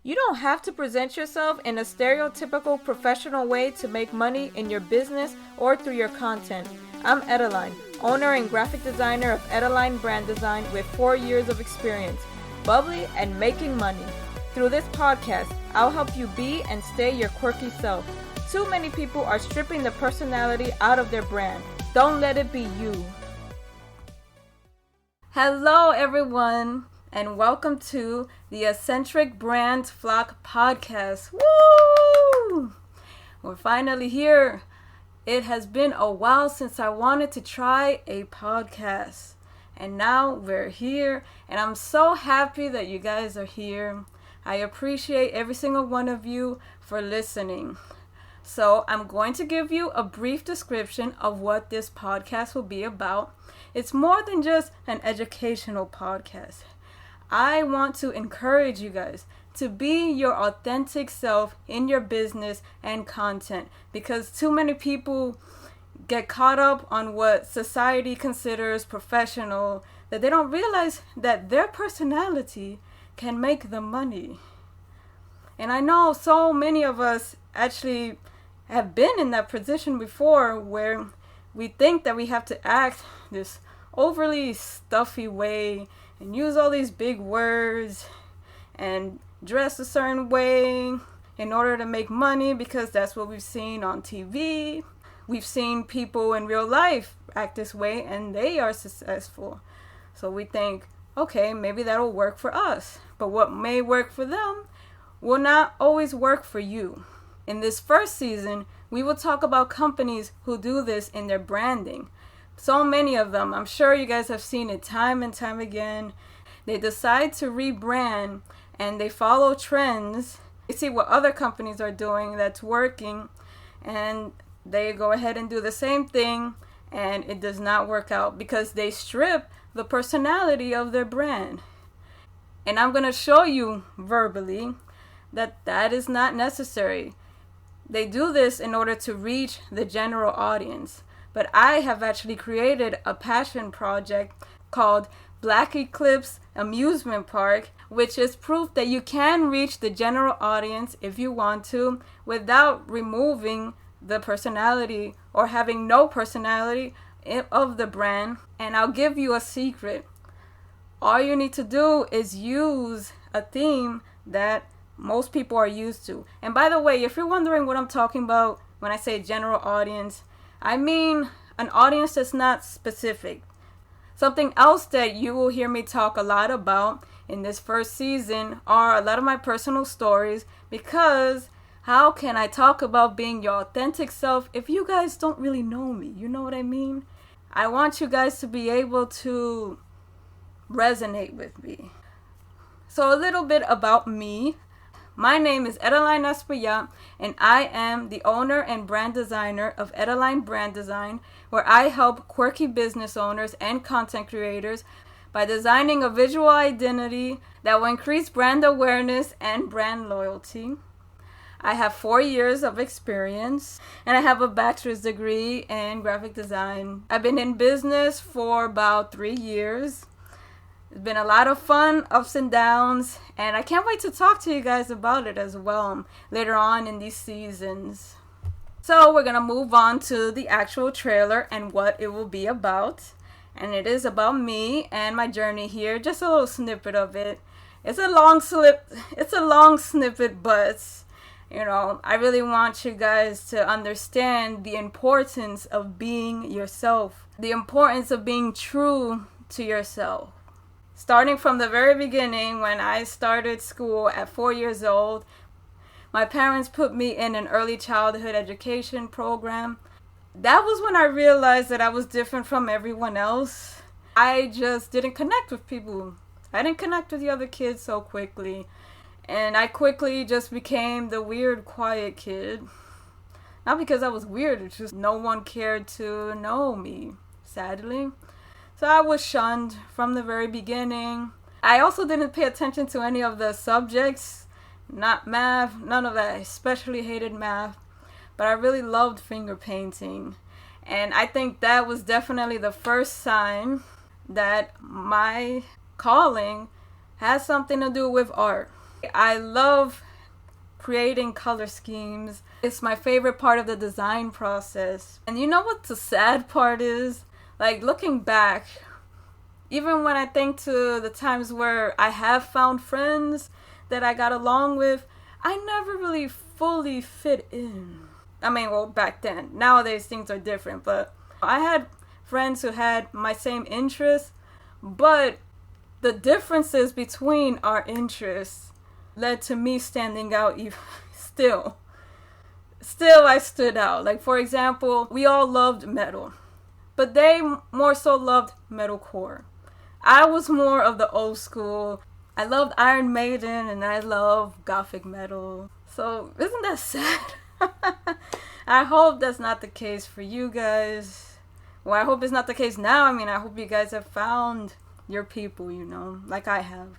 You don't have to present yourself in a stereotypical professional way to make money in your business or through your content. I'm Edyline, owner and graphic designer of Edyline Brand Design with 4 years of experience, bubbly and making money. Through this podcast, I'll help you be and stay your quirky self. Too many people are stripping the personality out of their brand. Don't let it be you. Hello everyone, and welcome to the Eccentric Brands Flock podcast. Woo! We're finally here. It has been a while since I wanted to try a podcast, and now we're here, and I'm so happy that you guys are here. I appreciate every single one of you for listening. So I'm going to give you a brief description of what this podcast will be about. It's more than just an educational podcast. I want to encourage you guys to be your authentic self in your business and content, because too many people get caught up on what society considers professional that they don't realize that their personality can make them money. And I know so many of us actually have been in that position before where we think that we have to act this overly stuffy way and use all these big words and dress a certain way in order to make money because that's what we've seen on TV. We've seen people in real life act this way and they are successful. So we think, okay, maybe that'll work for us. But what may work for them will not always work for you. In this first season, we will talk about companies who do this in their branding. So many of them, I'm sure you guys have seen it time and time again. They decide to rebrand and they follow trends. They see what other companies are doing that's working and they go ahead and do the same thing, and it does not work out because they strip the personality of their brand. And I'm going to show you verbally that that is not necessary. They do this in order to reach the general audience. But I have actually created a passion project called Black Eclipse Amusement Park, which is proof that you can reach the general audience if you want to without removing the personality or having no personality of the brand. And I'll give you a secret. All you need to do is use a theme that most people are used to. And by the way, if you're wondering what I'm talking about when I say general audience, I mean an audience that's not specific. Something else that you will hear me talk a lot about in this first season are a lot of my personal stories, because how can I talk about being your authentic self if you guys don't really know me? You know what I mean? I want you guys to be able to resonate with me. So a little bit about me. My name is Edyline Espaillat, and I am the owner and brand designer of Edyline Brand Design, where I help quirky business owners and content creators by designing a visual identity that will increase brand awareness and brand loyalty. I have 4 years of experience, and I have a bachelor's degree in graphic design. I've been in business for about 3 years. It's been a lot of fun, ups and downs, and I can't wait to talk to you guys about it as well later on in these seasons. So we're going to move on to the actual trailer and what it will be about. And it is about me and my journey here, just a little snippet of it. It's a long snippet, but I really want you guys to understand the importance of being yourself, the importance of being true to yourself. Starting from the very beginning, when I started school at 4 years old, my parents put me in an early childhood education program. That was when I realized that I was different from everyone else. I just didn't connect with people. I didn't connect with the other kids so quickly. And I quickly just became the weird, quiet kid. Not because I was weird, it's just no one cared to know me, sadly. So I was shunned from the very beginning. I also didn't pay attention to any of the subjects, not math, none of that. I especially hated math, but I really loved finger painting. And I think that was definitely the first sign that my calling has something to do with art. I love creating color schemes. It's my favorite part of the design process. And you know what the sad part is? Like, looking back, even when I think to the times where I have found friends that I got along with, I never really fully fit in. I mean, well, back then. Nowadays, things are different, but I had friends who had my same interests, but the differences between our interests led to me standing out even still. Still, I stood out. Like, for example, we all loved metal, but they more so loved metalcore. I was more of the old school. I loved Iron Maiden and I love gothic metal. So, isn't that sad? I hope that's not the case for you guys. Well, I hope it's not the case now. I mean, I hope you guys have found your people, you know, like I have.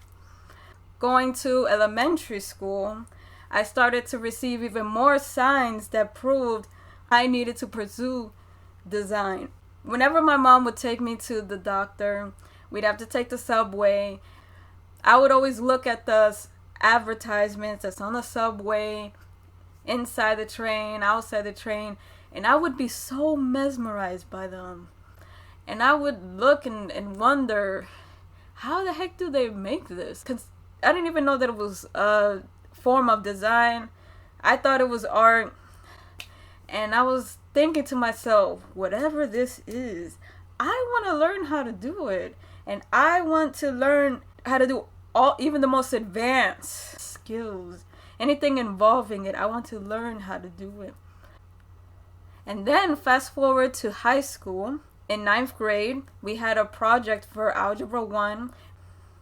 Going to elementary school, I started to receive even more signs that proved I needed to pursue design. Whenever my mom would take me to the doctor, we'd have to take the subway. I would always look at the advertisements that's on the subway, inside the train, outside the train, and I would be so mesmerized by them. And I would look and wonder, how the heck do they make this? Because I didn't even know that it was a form of design. I thought it was art. And I was thinking to myself, whatever this is, I want to learn how to do it. And I want to learn how to do even the most advanced skills. Anything involving it, I want to learn how to do it. And then fast forward to high school. In 9th grade, we had a project for Algebra 1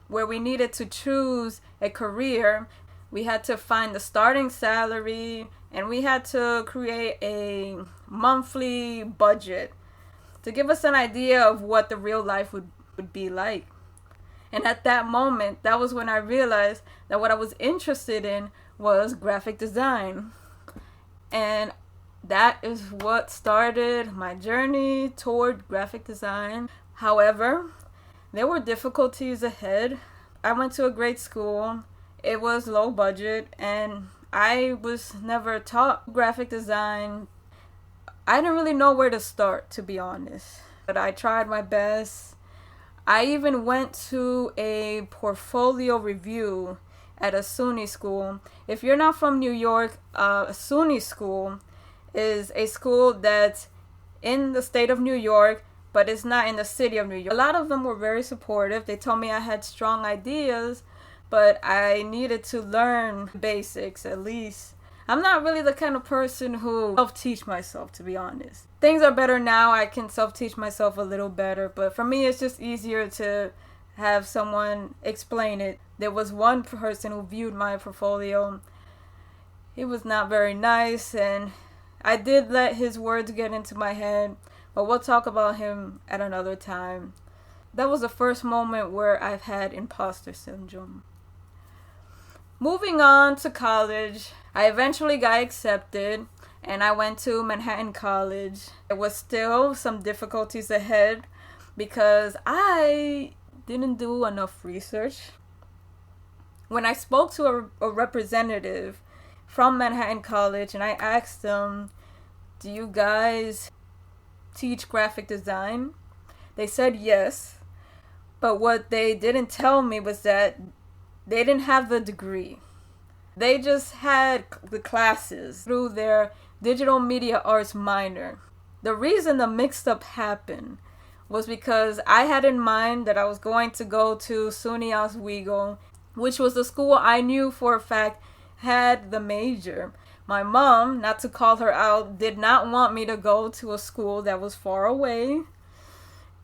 where we needed to choose a career. We had to find the starting salary and we had to create a monthly budget to give us an idea of what the real life would be like. And at that moment, that was when I realized that what I was interested in was graphic design. And that is what started my journey toward graphic design. However, there were difficulties ahead. I went to a great school. It was low budget and I was never taught graphic design. I didn't really know where to start, to be honest. But I tried my best. I even went to a portfolio review at a SUNY school. If you're not from New York, a SUNY school is a school that's in the state of New York, but it's not in the city of New York. A lot of them were very supportive. They told me I had strong ideas, but I needed to learn basics at least. I'm not really the kind of person who self-teach myself, to be honest. Things are better now. I can self-teach myself a little better, but for me it's just easier to have someone explain it. There was one person who viewed my portfolio. He was not very nice, and I did let his words get into my head, but we'll talk about him at another time. That was the first moment where I've had imposter syndrome. Moving on to college, I eventually got accepted and I went to Manhattan College. There was still some difficulties ahead because I didn't do enough research. When I spoke to a representative from Manhattan College and I asked them, do you guys teach graphic design? They said yes, but what they didn't tell me was that they didn't have the degree. They just had the classes through their digital media arts minor. The reason the mix-up happened was because I had in mind that I was going to go to SUNY Oswego, which was the school I knew for a fact had the major. My mom, not to call her out, did not want me to go to a school that was far away.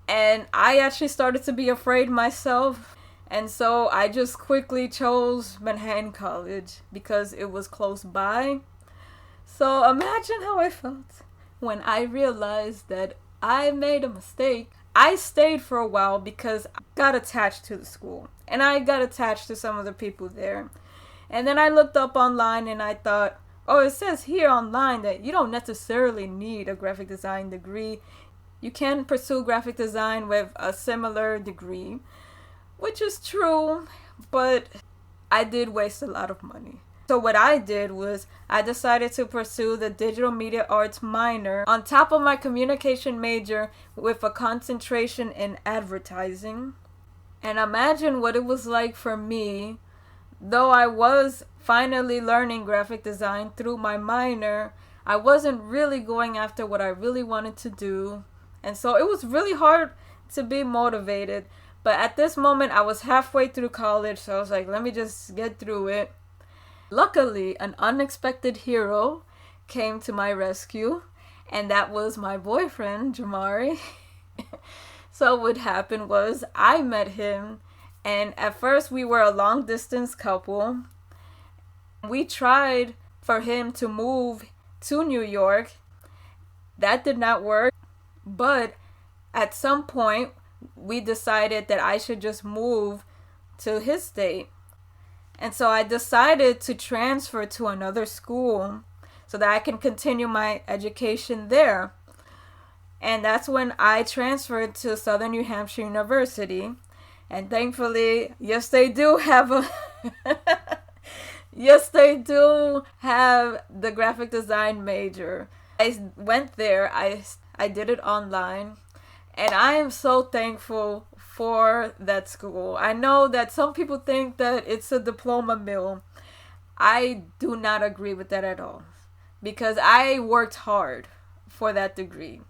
And I actually started to be afraid myself. And so I just quickly chose Manhattan College because it was close by. So imagine how I felt when I realized that I made a mistake. I stayed for a while because I got attached to the school. And I got attached to some of the people there. And then I looked up online and I thought, oh, it says here online that you don't necessarily need a graphic design degree. You can pursue graphic design with a similar degree, which is true, but I did waste a lot of money. So what I did was I decided to pursue the digital media arts minor on top of my communication major with a concentration in advertising. And imagine what it was like for me, though I was finally learning graphic design through my minor, I wasn't really going after what I really wanted to do. And so it was really hard to be motivated. But at this moment, I was halfway through college, so I was like, let me just get through it. Luckily, an unexpected hero came to my rescue, and that was my boyfriend, Jamari. So what happened was I met him, and at first we were a long distance couple. We tried for him to move to New York. That did not work, but at some point we decided that I should just move to his state. And so I decided to transfer to another school so that I can continue my education there. And that's when I transferred to Southern New Hampshire University. And thankfully, yes, they do have yes, they do have the graphic design major. I went there. I did it online. And I am so thankful for that school. I know that some people think that it's a diploma mill. I do not agree with that at all, because I worked hard for that degree.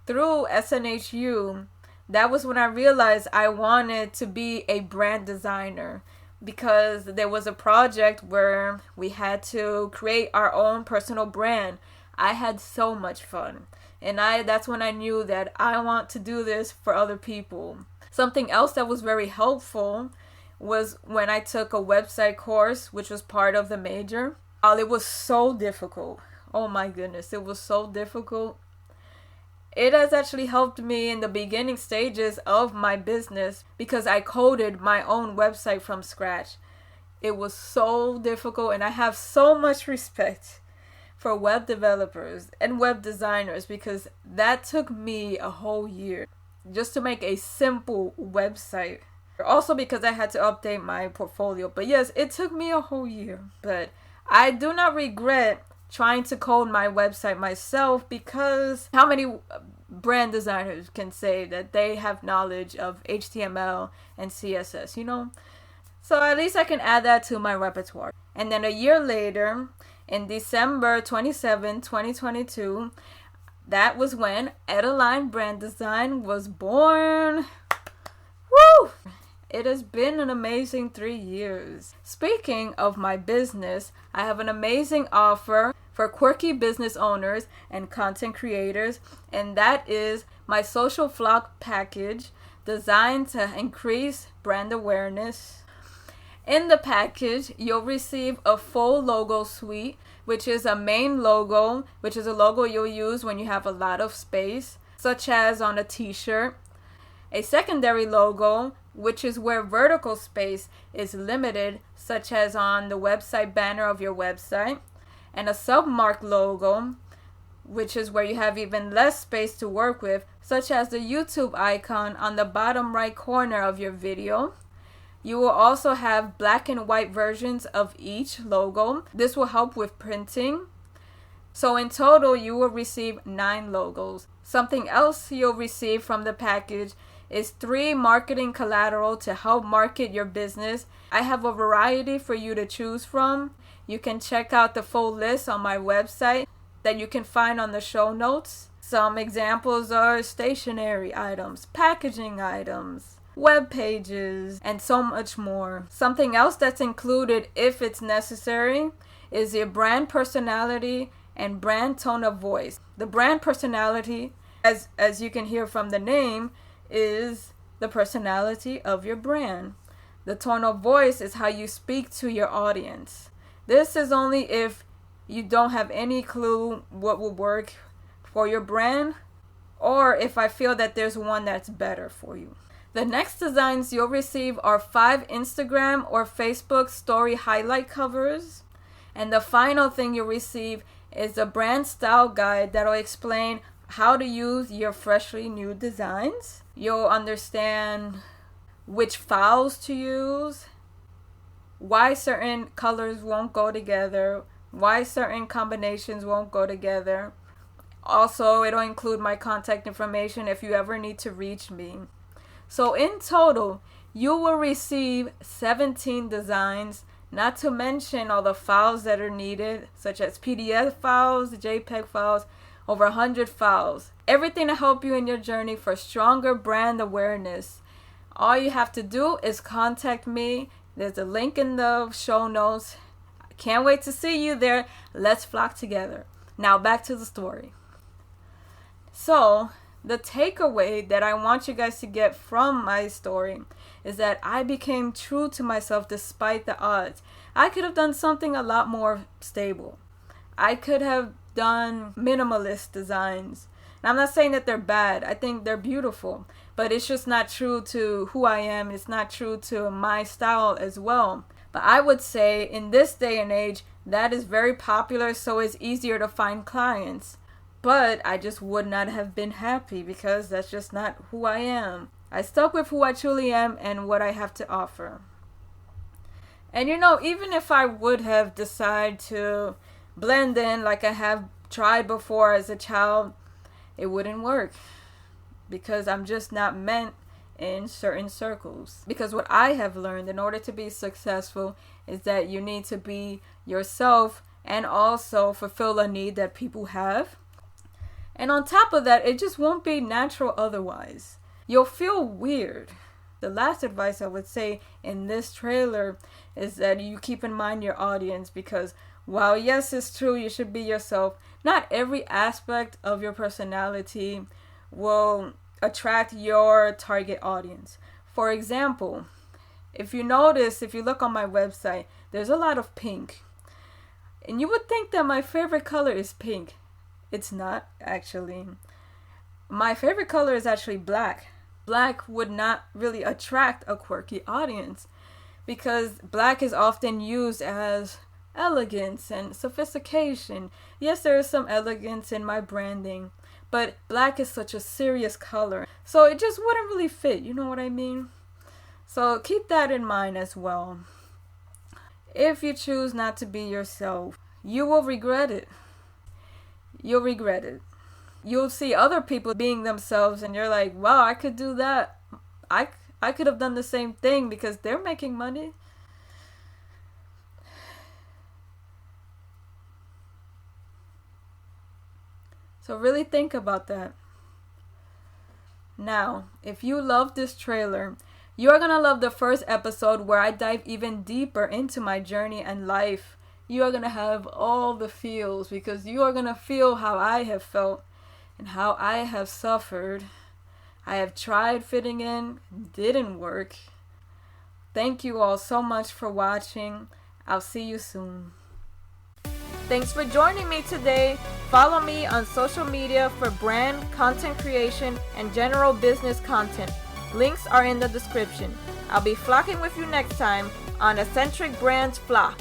Through SNHU, that was when I realized I wanted to be a brand designer, because there was a project where we had to create our own personal brand. I had so much fun. And that's when I knew that I want to do this for other people. Something else that was very helpful was when I took a website course, which was part of the major. It was so difficult. Oh my goodness, it was so difficult. It has actually helped me in the beginning stages of my business because I coded my own website from scratch. It was so difficult, and I have so much respect for web developers and web designers, because that took me a whole year just to make a simple website. Also because I had to update my portfolio. But yes, it took me a whole year. But I do not regret trying to code my website myself, because how many brand designers can say that they have knowledge of HTML and CSS, you know? So at least I can add that to my repertoire. And then a year later, in December 27, 2022, that was when Edyline Brand Design was born. Woo! It has been an amazing 3 years. Speaking of my business, I have an amazing offer for quirky business owners and content creators, and that is my Social Flock package designed to increase brand awareness. In the package, you'll receive a full logo suite, which is a main logo, which is a logo you'll use when you have a lot of space, such as on a t-shirt. A secondary logo, which is where vertical space is limited, such as on the website banner of your website. And a submark logo, which is where you have even less space to work with, such as the YouTube icon on the bottom right corner of your video. You will also have black and white versions of each logo. This will help with printing. So in total, you will receive 9 logos. Something else you'll receive from the package is 3 marketing collateral to help market your business. I have a variety for you to choose from. You can check out the full list on my website that you can find on the show notes. Some examples are stationery items, packaging items, web pages, and so much more. Something else that's included, if it's necessary, is your brand personality and brand tone of voice. The brand personality, as you can hear from the name, is the personality of your brand. The tone of voice is how you speak to your audience. This is only if you don't have any clue what will work for your brand, or if I feel that there's one that's better for you. The next designs you'll receive are 5 Instagram or Facebook story highlight covers. And the final thing you'll receive is a brand style guide that'll explain how to use your freshly new designs. You'll understand which files to use, why certain colors won't go together, why certain combinations won't go together. Also, it'll include my contact information if you ever need to reach me. So in total, you will receive 17 designs, not to mention all the files that are needed, such as PDF files, JPEG files, over 100 files. Everything to help you in your journey for stronger brand awareness. All you have to do is contact me. There's a link in the show notes. I can't wait to see you there. Let's flock together. Now back to the story. So, the takeaway that I want you guys to get from my story is that I became true to myself despite the odds. I could have done something a lot more stable. I could have done minimalist designs. And I'm not saying that they're bad. I think they're beautiful. But it's just not true to who I am. It's not true to my style as well. But I would say in this day and age, that is very popular, so it's easier to find clients. But I just would not have been happy because that's just not who I am. I stuck with who I truly am and what I have to offer. And even if I would have decided to blend in like I have tried before as a child, it wouldn't work. Because I'm just not meant in certain circles. Because what I have learned in order to be successful is that you need to be yourself and also fulfill a need that people have. And on top of that, it just won't be natural otherwise. You'll feel weird. The last advice I would say in this trailer is that you keep in mind your audience, because while yes, it's true, you should be yourself, not every aspect of your personality will attract your target audience. For example, if you look on my website, there's a lot of pink. And you would think that my favorite color is pink. It's not, actually. My favorite color is actually black. Black would not really attract a quirky audience because black is often used as elegance and sophistication. Yes, there is some elegance in my branding, but black is such a serious color, so it just wouldn't really fit, you know what I mean? So keep that in mind as well. If you choose not to be yourself, you will regret it. You'll regret it. You'll see other people being themselves and you're like, wow, I could do that. I could have done the same thing because they're making money. So really think about that. Now, if you love this trailer, you are going to love the first episode where I dive even deeper into my journey and life. You are going to have all the feels because you are going to feel how I have felt and how I have suffered. I have tried fitting in, didn't work. Thank you all so much for watching. I'll see you soon. Thanks for joining me today. Follow me on social media for brand, content creation, and general business content. Links are in the description. I'll be flocking with you next time on Eccentric Brands Flock.